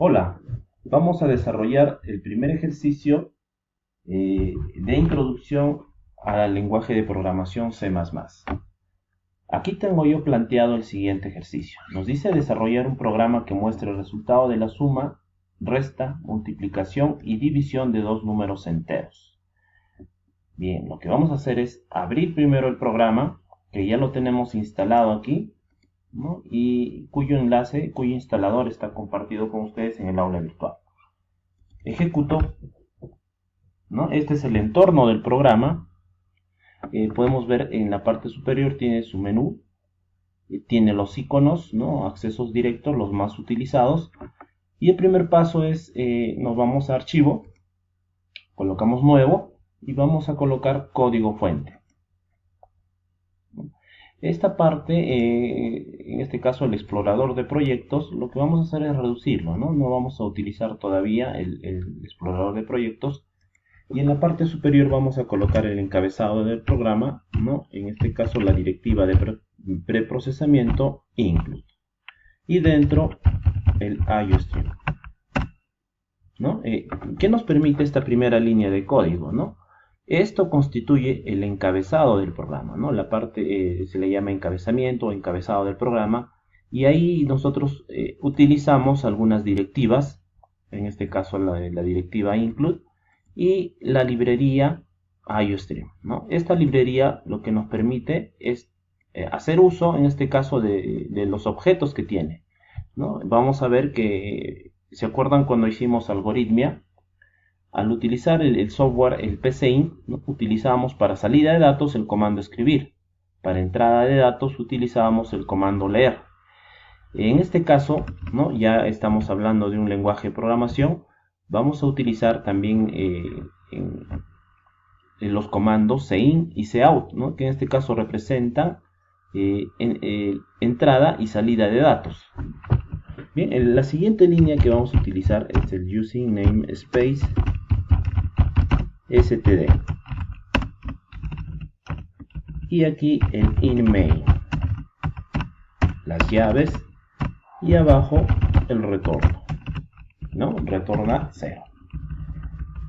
Hola, vamos a desarrollar el primer ejercicio de introducción al lenguaje de programación C++. Aquí tengo yo planteado el siguiente ejercicio. Nos dice desarrollar un programa que muestre el resultado de la suma, resta, multiplicación y división de dos números enteros. Bien, lo que vamos a hacer es abrir primero el programa, que ya lo tenemos instalado aquí, ¿no? Y cuyo instalador está compartido con ustedes en el aula virtual. Ejecuto, ¿no? Este es el entorno del programa. Podemos ver en la parte superior tiene su menú, tiene los iconos, ¿no? Accesos directos, los más utilizados. Y el primer paso es, nos vamos a archivo, colocamos nuevo y vamos a colocar código fuente. Esta parte, en este caso el explorador de proyectos, lo que vamos a hacer es reducirlo, ¿no? No vamos a utilizar todavía el explorador de proyectos. Y en la parte superior vamos a colocar el encabezado del programa, ¿no? En este caso la directiva de preprocesamiento include. Y dentro el IOStream, ¿no? ¿Qué nos permite esta primera línea de código, ¿no? Esto constituye el encabezado del programa, ¿no? La parte se le llama encabezamiento o encabezado del programa. Y ahí nosotros utilizamos algunas directivas, en este caso la directiva include y la librería IOStream, ¿no? Esta librería lo que nos permite es hacer uso, en este caso, de los objetos que tiene, ¿no? Vamos a ver que, ¿se acuerdan cuando hicimos algoritmia? Al utilizar el software, el PCInt, ¿no? Utilizábamos para salida de datos el comando escribir. Para entrada de datos utilizábamos el comando leer. En este caso, ¿no? Ya estamos hablando de un lenguaje de programación. Vamos a utilizar también en los comandos cin y cout, ¿no? Que en este caso representan entrada y salida de datos. Bien, la siguiente línea que vamos a utilizar es el using namespace std. Y aquí el inMain, las llaves y abajo el retorno, ¿no? Retorna 0.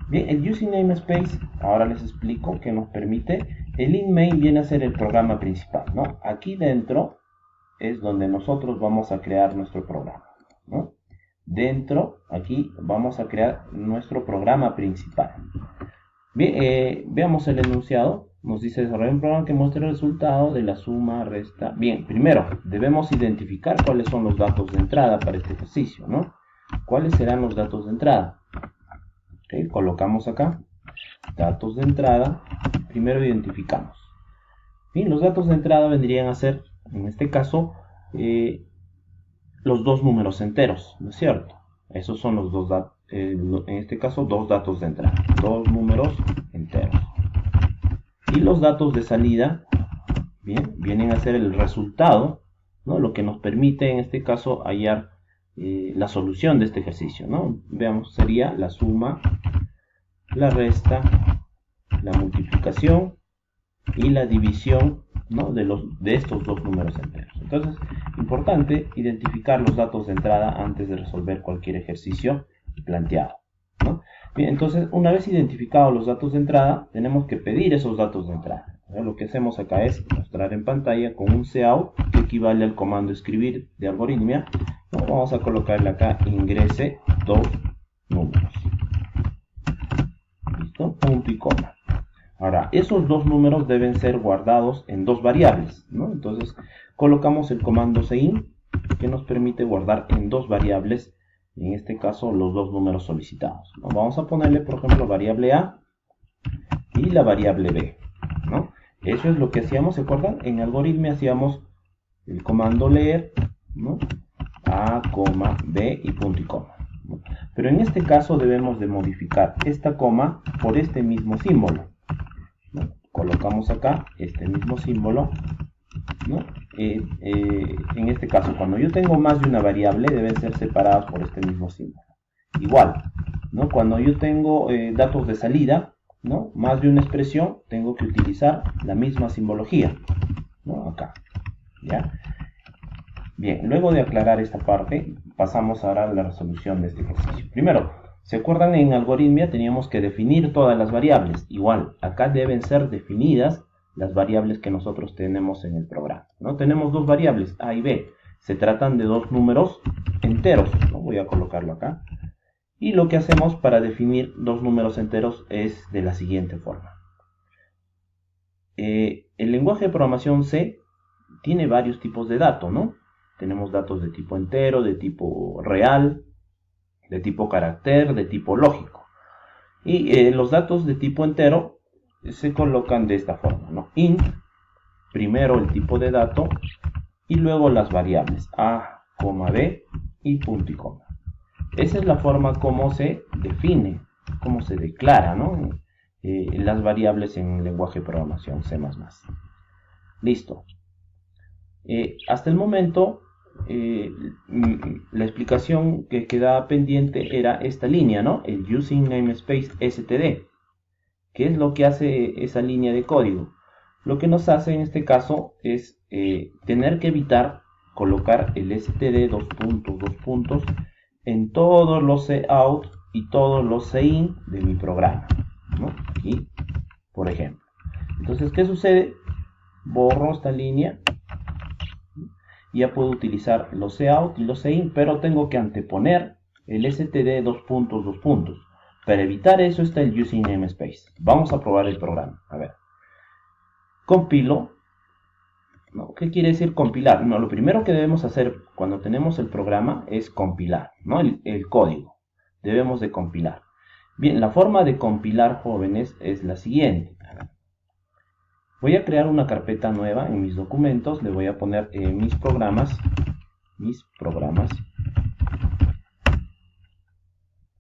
Bien, el using namespace, ahora les explico que nos permite. El inMain viene a ser el programa principal, ¿no? Aquí dentro es donde nosotros vamos a crear nuestro programa, ¿no? Dentro, aquí vamos a crear nuestro programa principal. Bien, veamos el enunciado. Nos dice desarrollar un programa que muestre el resultado de la suma, resta. Bien, primero debemos identificar cuáles son los datos de entrada para este ejercicio, ¿no? ¿Cuáles serán los datos de entrada? Okay, colocamos acá datos de entrada. Primero identificamos. Bien, los datos de entrada vendrían a ser, en este caso, los dos números enteros, ¿no es cierto? Esos son los dos datos, en este caso, dos datos de entrada, dos números enteros. Y los datos de salida, bien, vienen a ser el resultado, ¿no? Lo que nos permite, en este caso, hallar la solución de este ejercicio, ¿no? Veamos, sería la suma, la resta, la multiplicación y la división, ¿no? de estos dos números enteros. Entonces, importante identificar los datos de entrada antes de resolver cualquier ejercicio planteado, ¿no? Bien, entonces, una vez identificados los datos de entrada, tenemos que pedir esos datos de entrada. Lo que hacemos acá es mostrar en pantalla con un cout, que equivale al comando escribir de algoritmia, ¿no? Vamos a colocarle acá ingrese dos números. ¿Listo? Punto y coma. Ahora, esos dos números deben ser guardados en dos variables, ¿no? Entonces, colocamos el comando cin, que nos permite guardar en dos variables, en este caso, los dos números solicitados, ¿no? Vamos a ponerle, por ejemplo, variable A y la variable B, ¿no? Eso es lo que hacíamos, ¿se acuerdan? En algoritmo hacíamos el comando leer, ¿no? A, B y punto y coma, ¿no? Pero en este caso debemos de modificar esta coma por este mismo símbolo, ¿no? Colocamos acá este mismo símbolo, ¿no? En este caso, cuando yo tengo más de una variable, deben ser separadas por este mismo símbolo. Igual, ¿no? Cuando yo tengo datos de salida, ¿no? Más de una expresión, tengo que utilizar la misma simbología, ¿no? Acá, ¿ya? Bien, luego de aclarar esta parte, pasamos ahora a la resolución de este ejercicio. Primero, ¿se acuerdan? En algoritmia teníamos que definir todas las variables. Igual, acá deben ser definidas las variables que nosotros tenemos en el programa, ¿no? Tenemos dos variables, A y B. Se tratan de dos números enteros, ¿no? Voy a colocarlo acá. Y lo que hacemos para definir dos números enteros es de la siguiente forma. El lenguaje de programación C tiene varios tipos de datos, ¿no? Tenemos datos de tipo entero, de tipo real, de tipo carácter, de tipo lógico. Y los datos de tipo entero se colocan de esta forma, ¿no? Int, primero el tipo de dato y luego las variables A, B y punto y coma. Esa es la forma como se define, cómo se declara, ¿no? Las variables en el lenguaje de programación C++. Listo. Hasta el momento, la explicación que quedaba pendiente era esta línea, ¿no? El Using Namespace std. ¿Qué es lo que hace esa línea de código? Lo que nos hace en este caso es tener que evitar colocar el std dos puntos en todos los cout y todos los cin de mi programa, ¿no? Aquí, por ejemplo. Entonces, ¿qué sucede? Borro esta línea. Ya puedo utilizar los cout y los cin, pero tengo que anteponer el std dos puntos. Para evitar eso está el using namespace. Vamos a probar el programa. A ver. Compilo. ¿No? ¿Qué quiere decir compilar? No, lo primero que debemos hacer cuando tenemos el programa es compilar, ¿no? El código. Debemos de compilar. Bien, la forma de compilar, jóvenes, es la siguiente. Voy a crear una carpeta nueva en mis documentos. Le voy a poner mis programas.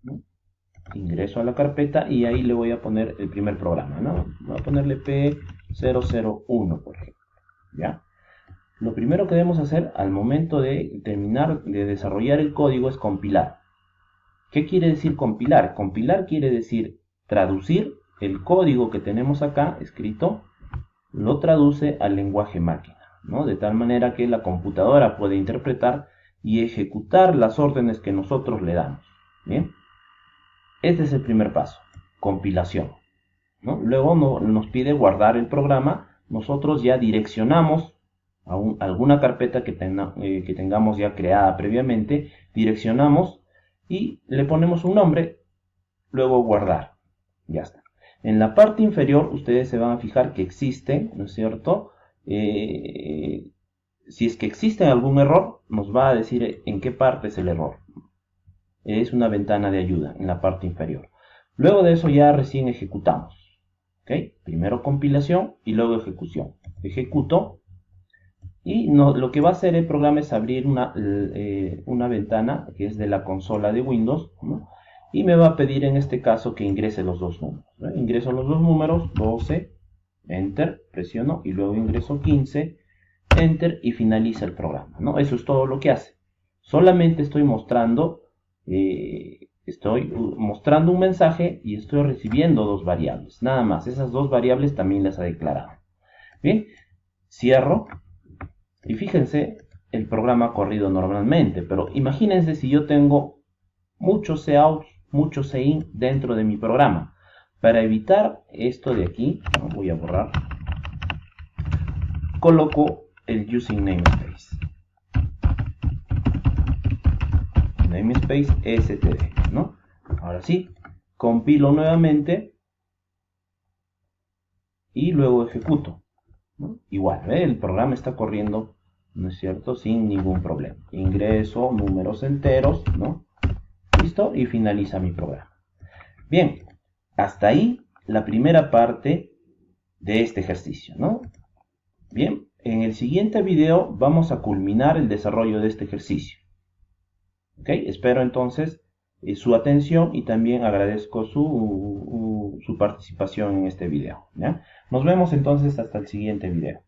¿No? Ingreso a la carpeta y ahí le voy a poner el primer programa, ¿no? Voy a ponerle P001, por ejemplo. ¿Ya? Lo primero que debemos hacer al momento de terminar de desarrollar el código es compilar. ¿Qué quiere decir compilar? Compilar quiere decir traducir el código que tenemos acá escrito, lo traduce al lenguaje máquina, ¿no? De tal manera que la computadora puede interpretar y ejecutar las órdenes que nosotros le damos. ¿Bien? Este es el primer paso, compilación, ¿no? Luego nos pide guardar el programa. Nosotros ya direccionamos a alguna carpeta que tengamos ya creada previamente, direccionamos y le ponemos un nombre, luego guardar. Ya está. En la parte inferior ustedes se van a fijar que existe, ¿no es cierto? Si es que existe algún error, nos va a decir en qué parte es el error. Es una ventana de ayuda en la parte inferior. Luego de eso ya recién ejecutamos. ¿Okay? Primero compilación y luego ejecución. Ejecuto y lo que va a hacer el programa es abrir una ventana que es de la consola de Windows, ¿no? Y me va a pedir en este caso que ingrese los dos números, ¿no? Ingreso los dos números, 12, Enter, presiono y luego ingreso 15, Enter y finaliza el programa, ¿no? Eso es todo lo que hace. Solamente estoy mostrando un mensaje y estoy recibiendo dos variables, nada más. Esas dos variables también las ha declarado. Bien, cierro y fíjense, el programa ha corrido normalmente, pero imagínense si yo tengo muchos cout, muchos cin dentro de mi programa. Para evitar esto de aquí, ¿no? Voy a borrar, coloco el using namespace. Namespace std, ¿no? Ahora sí, compilo nuevamente y luego ejecuto, ¿no? Igual, ¿eh? El programa está corriendo, ¿no es cierto? Sin ningún problema. Ingreso números enteros, ¿no? Listo, y finaliza mi programa. Bien, hasta ahí la primera parte de este ejercicio, ¿no? Bien, en el siguiente video vamos a culminar el desarrollo de este ejercicio. ¿Ok? Espero entonces su atención y también agradezco su participación en este video, ¿ya? Nos vemos entonces hasta el siguiente video.